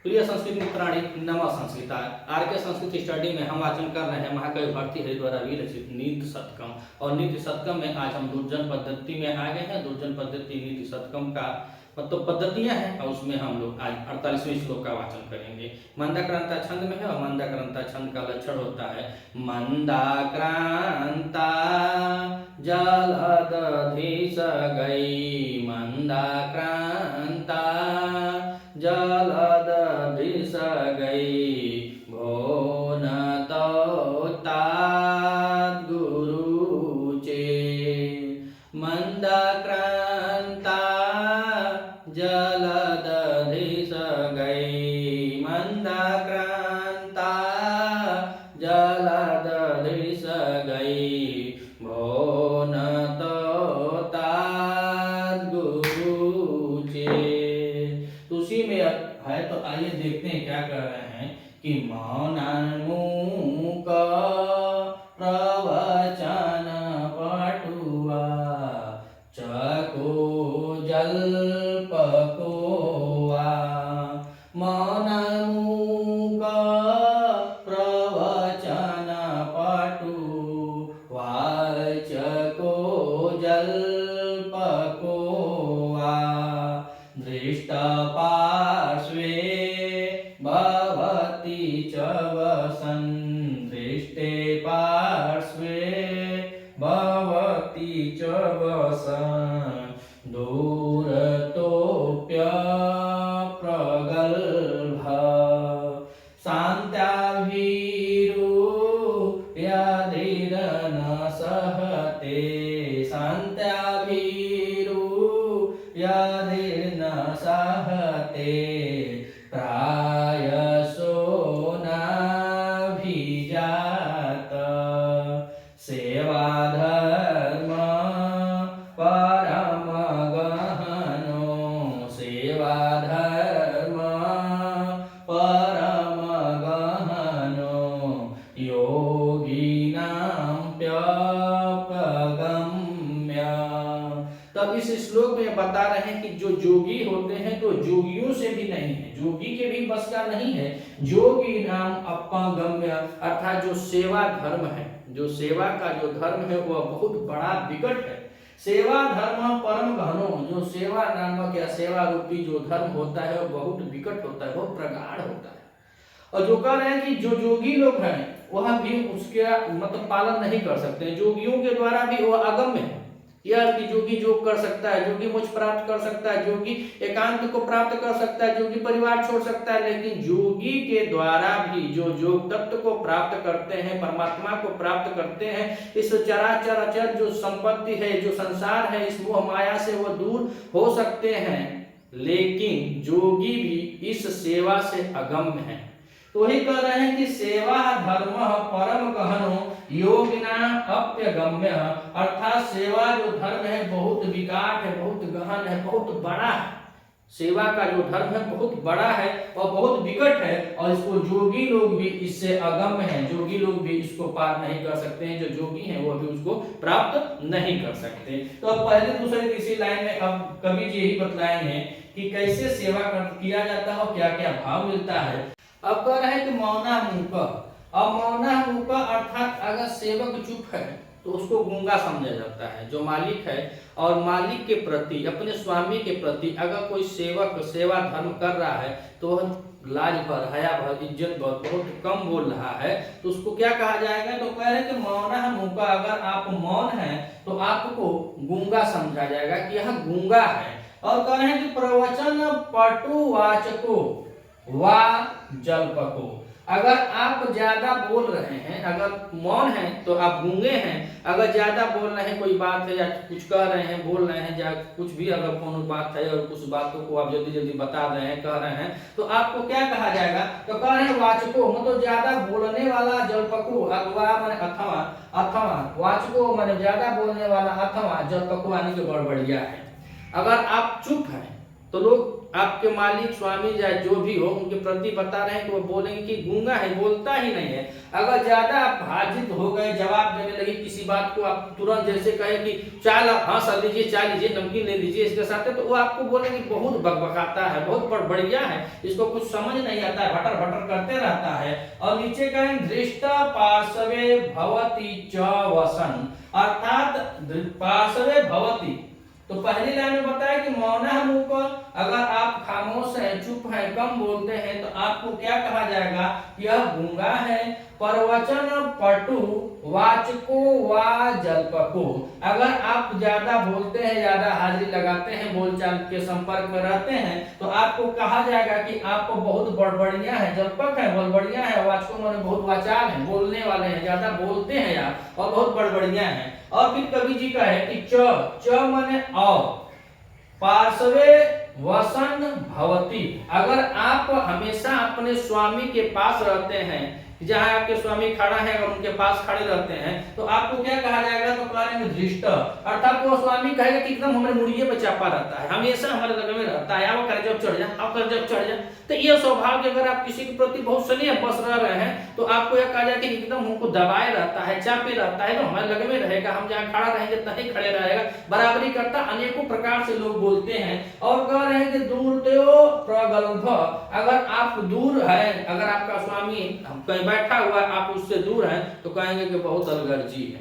प्रिय संस्कृत मित्राणी नमः संस्कृता R K. Sanskrit study में हम वाचन कर रहे हैं महाकवि भारतीहरि द्वारा विरचित नीति शतकम। और नीति शतकम में आज हम दुर्जन पद्धति में आ गए हैं। दुर्जन पद्धति नीति शतकम का मतलब पद्धतियां हैं और उसमें हम लोग आज 48वें श्लोक का वाचन करेंगे। मंदाक्रांता छंद में है और मंदाक्रांता छंद का लक्षण होता है मंदाक्रांता जलदधि स गई, मंदाक्रांता जलदधि स गई, भो न तो तात गुरु चे। मंदाक्रांता जलदधि स गई, मंदाक्रांता जलदधि स गई, भो न तो तात गुरु चे। तो उसी में है, तो आइए देखते हैं क्या कर रहे हैं कि मौनान्मुख प्रवचन पटुआ, चको जल्पकोआ। मौनान्मुख प्रवचन पटुआ, चको जल्पकोआ। दृष्ट पार्श्वे भवति च वसन्, दृष्टे पार्श्वे भवति च वसन्, दूरतोऽप्य प्रगल्भ। शान्त्याभिरु यदिदन सहते, शान्त्याभिरु यदिर्न सहते, प्रायसो नाभिजात। सेवाधर्म परम गहनो, सेवाधर्म परम गहनो, योगिनाप्यपगम्य। तब इस श्लोक में बता रहे हैं कि जो जोगी होते हैं तो जोगियों से भी नहीं है, जोगी के भी बस का नहीं है। जोगी नाम अपगम्य अर्थात जो सेवा धर्म है, जो सेवा का जो धर्म है वह बहुत बड़ा विकट है। सेवा धर्म परम गहनो, जो सेवा नामक या सेवा रूपी जो धर्म होता है वह बहुत विकट होता है, बहुत प्रगाढ़ होता है। और जो कह रहे हैं कि जो जोगी लोग हैं वह भी उसका मतलब पालन नहीं कर सकते, जोगियों के द्वारा भी वह अगम्य है। यह कि जोगी योग कर सकता है, जोगी मोक्ष प्राप्त कर सकता है, जोगी एकांत को प्राप्त कर सकता है, जोगी परिवार छोड़ सकता है, लेकिन जोगी के द्वारा भी जो योग तत्व को प्राप्त करते हैं, परमात्मा को प्राप्त करते हैं, इस चराचर अचर जो संपत्ति है, जो संसार है, इस मोह माया से वो दूर हो सकते हैं। लेकिन जोगी भी इस सेवा से अगम्य है। तो वही कह रहे हैं कि सेवा धर्म परम गहनो, योगिना अप्यगम्य अर्थात सेवा जो धर्म है बहुत विकट है, बहुत गहन है, बहुत बड़ा है। सेवा का जो धर्म है बहुत बड़ा है और बहुत विकट है, और इसको जोगी लोग भी इससे अगम्य हैं, जोगी लोग भी इसको पार नहीं कर सकते हैं। जो जोगी हैं वो भी उसको प्राप्त नहीं कर सकते। तो अब पहले दूसरे तीसरी लाइन में अब कवि जी यही बतलाएंगे कि कैसे सेवा किया जाता है और क्या क्या भाव मिलता है। अब कह रहे हैं कि मौनान्मुख। अब मौनान्मुख अर्थात अगर सेवक चुप है तो उसको गूंगा समझा जाता है। जो मालिक है और मालिक के प्रति, अपने स्वामी के प्रति अगर कोई सेवक सेवा धर्म कर रहा है तो वह लाज भर, हया भर, इज्जत भर बहुत कम बोल रहा है, तो उसको क्या कहा जाएगा। तो कह रहे हैं कि मौनान्मुख, अगर आप मौन हैं तो आपको गूंगा समझा जाएगा कि यह गूंगा है। और कह रहे हैं कि प्रवचन पटुवाचको वा जल्पको, अगर आप ज्यादा बोल रहे हैं, अगर मौन हैं तो आप गूंगे हैं, अगर ज्यादा बोल रहे हैं, कोई बात है या कुछ कह रहे हैं, बोल रहे हैं या कुछ भी अगर कोनो बात है और कुछ बातों को आप जल्दी जल्दी बता रहे हैं, कह रहे हैं, तो आपको क्या कहा जाएगा। तो कह रहे हैं वाचको मतलब ज्यादा बोलने वाला, जल्पको अथवा माने अथवा, अथवा वाचको माने ज्यादा बोलने वाला, अथवा जल्पको यानी कि गड़बड़िया है। अगर आप चुप हैं तो लोग आपके मालिक स्वामी या जो भी हो उनके प्रति बता रहे हैं कि वो बोलेंगे कि गूंगा है, बोलता ही नहीं है। अगर ज्यादा आप हाजिर हो गए, जवाब देने लगे किसी बात को, आप तुरंत जैसे कहे कि चाय हाँ सर लीजिए, चाय लीजिए, नमकीन ले लीजिए इसके साथ है, तो वो आपको बोलेंगे बहुत बकबकाता है, बहुत बढ़िया है, इसको कुछ समझ नहीं आता है, भटर भटर करते रहता है। और नीचे कहें दृष्ट पार्श्वे भवति च वसन, अर्थात पार्श्वे भवति, तो पहली लाइन में बताया कि मौनः मूक, अगर आप खामोश हैं, चुप हैं, कम बोलते हैं तो आपको क्या कहा जाएगा, यह गूंगा है। परवचन पटु वाचको वा जल्पको, अगर आप ज्यादा बोलते हैं, ज्यादा हाजिरी लगाते हैं, बोलचाल के संपर्क में रहते हैं तो आपको कहा जाएगा कि आप बहुत बड़बड़िया है, जल्पक है, बड़बड़िया है, वाचको माने बहुत वाचाल है, बोलने वाले हैं, ज्यादा बोलते हैं आप और बहुत बड़बड़िया हैं। और फिर कवि जी का है कि च माने और, पार्श्वे वसन भवति, अगर आप हमेशा अपने स्वामी के पास रहते हैं, जहां आपके स्वामी खड़ा है और उनके पास खड़े रहते हैं तो आपको क्या कहा जाएगा, तो कहेंगे धृष्ट, अर्थात वो स्वामी कहेगा कि एकदम हमारे मुड़िए पे चापा रहता है, हमेशा हमारे लगे में रहता है, आप कर जब चढ़ जा, आप कर जब चढ़ जा। तो ये स्वभाव के अगर आप किसी के प्रति बहुत स्नेह बस रहे हैं तो आपको यह कहा जाए कि एकदम हमको दबाए रहता है, चापे रहता है, तो हमारे लगे में रहेगा, हम जहाँ खड़ा रहेंगे तहीं खड़े रहेगा, बराबरी करता। अनेकों प्रकार से लोग बोलते हैं। और कह रहे हैं कि दूर देव प्रगल्भ, अगर आप दूर हैं, अगर आपका स्वामी कहीं बैठा हुआ आप उससे दूर हैं तो कहेंगे कि बहुत अलगर्जी है,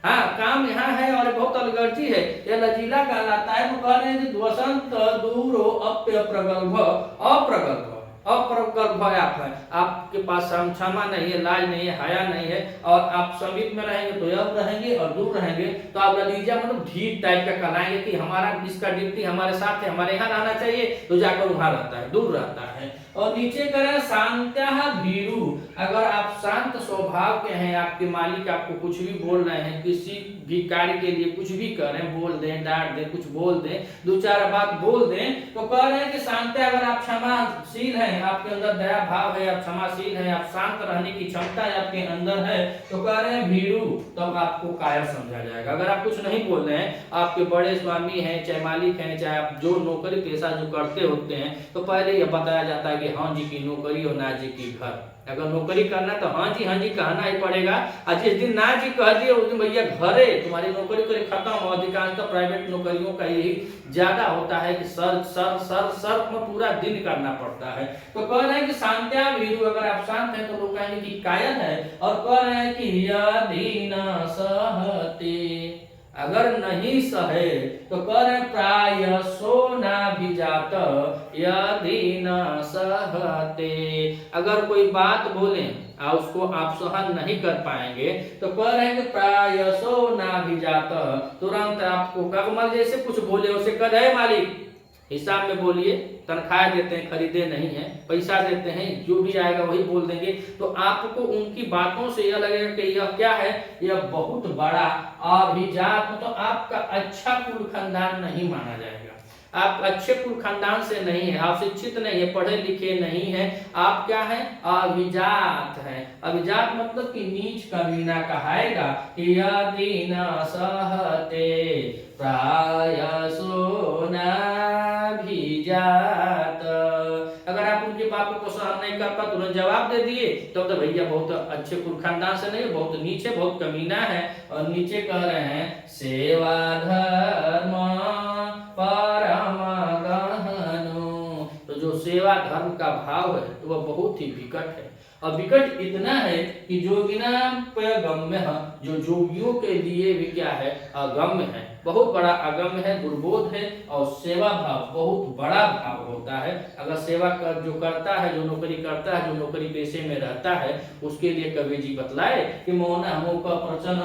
हाँ काम यहाँ है और बहुत अलगर्जी है, यह लचीला कहलाता है। वो कह रहे हैं कि वसंत दूरो अप्य प्रगल्भ, अप्रगल्भ, अप्रगल्भ आप है, आपके पास क्षमा नहीं है, लाज नहीं है, हया नहीं है, और आप समीप में रहेंगे तो यह रहेंगे और दूर रहेंगे तो आप ललीजा मतलब ढीठ टाइप का कहलाएंगे कि हमारा इसका ड्यूटी हमारे साथ है, हमारे यहाँ रहना चाहिए, तो जाकर वहां रहता है, दूर रहता है। और नीचे करें शांत्या भीरु, अगर आप शांत स्वभाव के हैं, आपके मालिक आपको कुछ भी बोल रहे हैं, किसी भी कार्य के लिए कुछ भी करें, बोल दें, डांट दें, कुछ बोल दें, दो चार बात बोल दें, तो कह रहे हैं कि शांत्या, अगर आप क्षमाशील हैं, आपके अंदर दया भाव है, आप क्षमाशील हैं, आप शांत रहने की क्षमता आपके अंदर है, तो कह रहे हैं भीरु, तब आपको कायर समझा जाएगा। अगर आप कुछ नहीं बोल रहे हैं, आपके बड़े स्वामी हैं, चाहे मालिक हैं, चाहे आप जो नौकरी पेशा जो करते होते हैं, तो पहले यह बताया जाता है कि हाँ जी की नौकरी और ना जी की घर। अगर नौकरी करना तो हाँ जी कहना ही पड़ेगा, और जिस दिन ना जी कह दिए उस दिन भैया घरे तुम्हारी नौकरी करे खत्म। अधिकांश तो प्राइवेट नौकरियों का यही ज्यादा होता है कि सर सर सर सर में पूरा दिन करना पड़ता है। तो कह रहे हैं कि शांत्या भीरु, अगर आप शांत हैं तो लोग कहेंगे कि कायल है। और कह रहे हैं कि यदि न सहते, अगर नहीं सहे तो कर प्रायसो नाभिजात, यदि न सहते, अगर कोई बात बोले और उसको आप सहन नहीं कर पाएंगे तो कह रहे हैं कि प्रायसो नाभिजात, तुरंत आपको कगमल जैसे कुछ बोले उसे कह रहे मालिक हिसाब में बोलिए, तनख्वाह देते हैं, खरीदे नहीं है, पैसा देते हैं, जो भी आएगा वही बोल देंगे, तो आपको उनकी बातों से यह लगेगा कि यह क्या है, यह बहुत बड़ा अभिजात, तो आपका अच्छा कुल खानदान नहीं माना जाएगा, आप अच्छे कुल खानदान से नहीं है, आप शिक्षित नहीं है, पढ़े लिखे नहीं है, आप क्या है, अभिजात है। अभिजात मतलब कि नीच कमीना कहाएगा। यदि न सहते प्रायसो नाभिजात, अगर आप उनकी बातों को सहन नहीं कर पाते, तुरंत जवाब दे दिए, तब तो भैया बहुत अच्छे कुल खानदान से नहीं, बहुत नीचे, बहुत कमीना है। और नीचे कह रहे हैं सेवा धर्म परम गहनो, तो जो सेवा धर्म का भाव है तो वह बहुत ही विकट है। और विकट इतना है कि जोगिनाप्यगम्य, जो जोगियों के लिए भी क्या है, अगम्य है, बहुत बड़ा अगम्य है, दुर्बोध है। और सेवा भाव बहुत बड़ा भाव होता है। अगर सेवा कर जो करता है, जो नौकरी करता है, जो नौकरी पेशे में रहता है, उसके लिए कवि जी बतलाए कि मौना मुख प्रचन,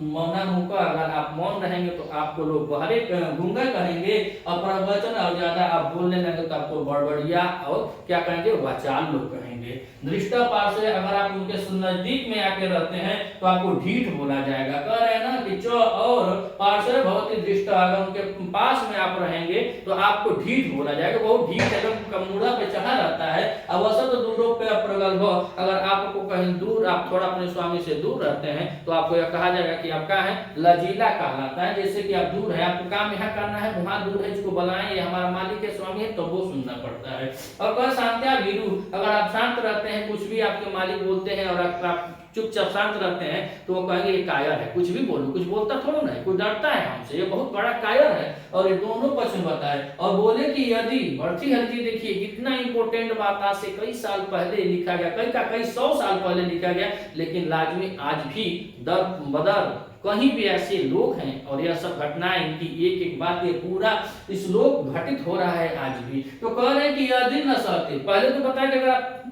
मौना मुख, अगर आप मौन रहेंगे तो आपको लोग बहरे गूंगा कहेंगे, और प्रवचन और ज्यादा आप बोलने लगे तो आपको बड़बड़िया और क्या कहेंगे, वाचाल लोग कहेंगे। दृष्टा पास से अगर आप उनके नजदीक में आके रहते हैं तो आपको ढीठ बोला जाएगा। कह रहे हैं ना कि च और पार्श्व भवति दृष्टा, अगर उनके पास में आप रहेंगे तो आपको ढीठ बोला जाएगा, बहुत ढीठ एकदम कमूड़ा पे चढ़ा रहता है। अवसत दूरों पे प्रगल्भ, अगर आपको कहीं दूर, आप थोड़ा अपने स्वामी से दूर रहते हैं तो आपको यह कहा जाएगा कि आपका है लजीला कहलाता है। जैसे कि आप दूर है, आपको काम यहाँ करना है, वहां दूर है, जिसको बुलाएं, ये हमारा मालिक है, स्वामी है, तो वो सुनना पड़ता है। और कह शांत्या भीरू, अगर आप शांत रहते हैं, कुछ भी आपके मालिक बोलते हैं और आप चुपचाप शांत रहते हैं तो वो कहेंगे ये कायर है, कुछ भी बोलो, कुछ बोलता थोड़ा ना है, कोई डरता है हमसे, ये बहुत बड़ा कायर है। और ये दोनों पक्ष में बताए और बोले कि यदि बढ़ती हल्की, देखिए कितना इंपॉर्टेंट बात आज से कई साल पहले लिखा गया, कई 100 साल पहले लिखा गया, लेकिन लाजमी आज भी दर बदर कहीं भी ऐसे लोग हैं और यह सब घटनाएं, इनकी एक एक बात, ये पूरा श्लोक घटित हो रहा है आज भी। तो कह रहे हैं कि यदि न सहते, पहले तो बताया कि अगर आप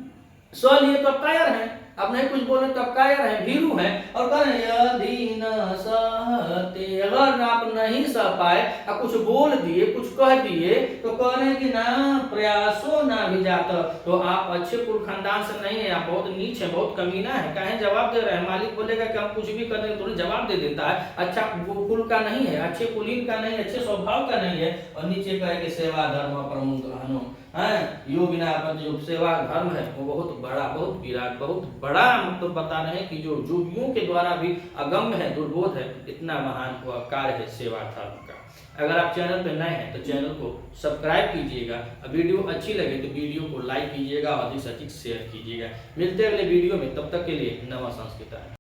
सह लिए तो आप कायर हैं, अब नहीं कुछ बोले तो आप कायर हैं, भीरू हैं। और कह रहे हैं यदि न सहते, अगर आप नहीं सह पाए और कुछ बोल दिए, कुछ कह दिए, तो कह रहे हैं कि ना प्रयासो ना भी जाता, तो आप अच्छे कुल खानदान से नहीं है, आप बहुत नीच है, बहुत कमीना है। कहे जवाब दे रहे हैं, मालिक बोलेगा कि हम कुछ भी कर देंगे तो जवाब दे देता है, अच्छा कुल का नहीं है, अच्छे कुलीन का नहीं, अच्छे स्वभाव का नहीं है। और नीचे कहे कि सेवा धर्म प्रमुख रहनो है, योगिना जो सेवा धर्म है वो बहुत बड़ा, बहुत विराट, बहुत बड़ा, मतलब बता रहे हैं कि जो योगियों के द्वारा भी अगम्य है, दुर्बोध है, इतना महान कार्य है सेवा धर्म का। अगर आप चैनल पर नए हैं तो चैनल को सब्सक्राइब कीजिएगा, वीडियो अच्छी लगे तो वीडियो को लाइक कीजिएगा और अधिक से अधिक शेयर कीजिएगा। मिलते हैं अगले वीडियो में, तब तक के लिए नमः संस्कृत।